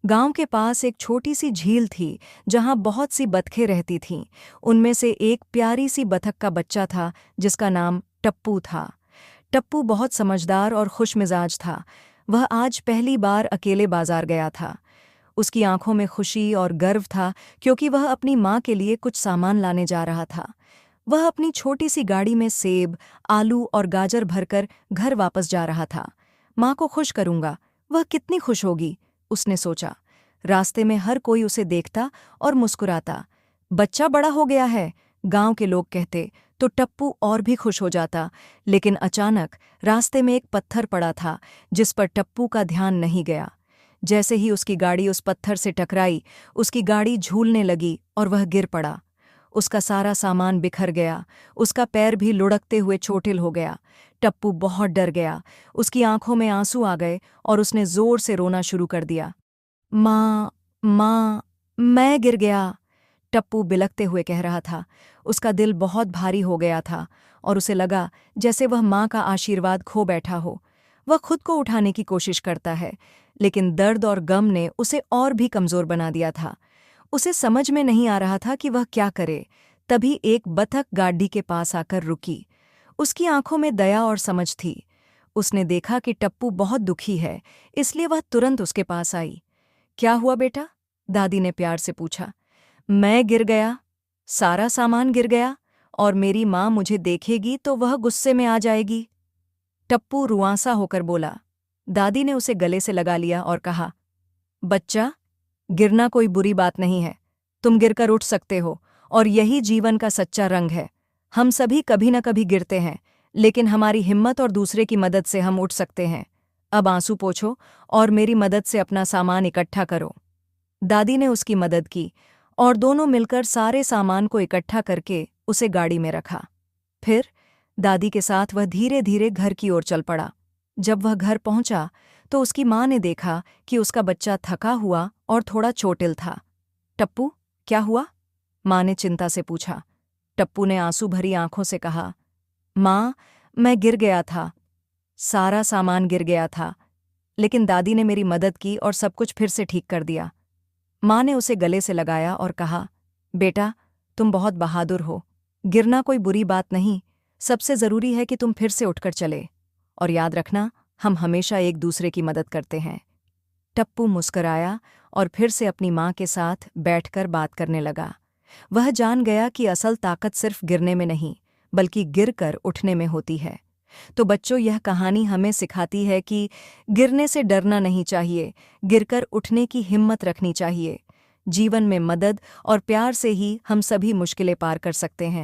गांव के पास एक छोटी सी झील थी जहां बहुत सी बतखें रहती थीं। उनमें से एक प्यारी सी बतख का बच्चा था जिसका नाम टप्पू था। टप्पू बहुत समझदार और खुशमिजाज था। वह आज पहली बार अकेले बाजार गया था। उसकी आंखों में खुशी और गर्व था क्योंकि वह अपनी माँ के लिए कुछ सामान लाने जा रहा था। वह अपनी छोटी सी गाड़ी में सेब, आलू और गाजर भरकर घर वापस जा रहा था। माँ को खुश करूंगा, वह कितनी खुश होगी, उसने सोचा। रास्ते में हर कोई उसे देखता और मुस्कुराता। बच्चा बड़ा हो गया है, गांव के लोग कहते, तो टप्पू और भी खुश हो जाता। लेकिन अचानक रास्ते में एक पत्थर पड़ा था जिस पर टप्पू का ध्यान नहीं गया। जैसे ही उसकी गाड़ी उस पत्थर से टकराई, उसकी गाड़ी झूलने लगी और वह गिर पड़ा। उसका सारा सामान बिखर गया, उसका पैर भी लुढ़कते हुए चोटिल हो गया। टप्पू बहुत डर गया, उसकी आंखों में आंसू आ गए और उसने जोर से रोना शुरू कर दिया। माँ, माँ, मैं गिर गया, टप्पू बिलखते हुए कह रहा था। उसका दिल बहुत भारी हो गया था और उसे लगा जैसे वह माँ का आशीर्वाद खो बैठा हो। वह खुद को उठाने की कोशिश करता है, लेकिन दर्द और गम ने उसे और भी कमजोर बना दिया था। उसे समझ में नहीं आ रहा था कि वह क्या करे। तभी एक बतख गाड़ी के पास आकर रुकी। उसकी आंखों में दया और समझ थी। उसने देखा कि टप्पू बहुत दुखी है, इसलिए वह तुरंत उसके पास आई। क्या हुआ बेटा? दादी ने प्यार से पूछा। मैं गिर गया, सारा सामान गिर गया, और मेरी माँ मुझे देखेगी तो वह गुस्से में आ जाएगी, टप्पू रुआंसा होकर बोला। दादी ने उसे गले से लगा लिया और कहा, बच्चा, गिरना कोई बुरी बात नहीं है। तुम गिरकर उठ सकते हो, और यही जीवन का सच्चा रंग है। हम सभी कभी न कभी गिरते हैं, लेकिन हमारी हिम्मत और दूसरे की मदद से हम उठ सकते हैं। अब आंसू पोंछो और मेरी मदद से अपना सामान इकट्ठा करो। दादी ने उसकी मदद की और दोनों मिलकर सारे सामान को इकट्ठा करके उसे गाड़ी में रखा। फिर दादी के साथ वह धीरे धीरे घर की ओर चल पड़ा। जब वह घर पहुंचा तो उसकी माँ ने देखा कि उसका बच्चा थका हुआ और थोड़ा चोटिल था। टप्पू, क्या हुआ? माँ ने चिंता से पूछा। टप्पू ने आंसू भरी आंखों से कहा, माँ, मैं गिर गया था, सारा सामान गिर गया था, लेकिन दादी ने मेरी मदद की और सब कुछ फिर से ठीक कर दिया। माँ ने उसे गले से लगाया और कहा, बेटा, तुम बहुत बहादुर हो। गिरना कोई बुरी बात नहीं, सबसे जरूरी है कि तुम फिर से उठकर चले। और याद रखना, हम हमेशा एक दूसरे की मदद करते हैं। टप्पू मुस्कराया और फिर से अपनी माँ के साथ बैठकर बात करने लगा। वह जान गया कि असल ताकत सिर्फ गिरने में नहीं, बल्कि गिरकर उठने में होती है। तो बच्चों, यह कहानी हमें सिखाती है कि गिरने से डरना नहीं चाहिए, गिरकर उठने की हिम्मत रखनी चाहिए। जीवन में मदद और प्यार से ही हम सभी मुश्किलें पार कर सकते हैं।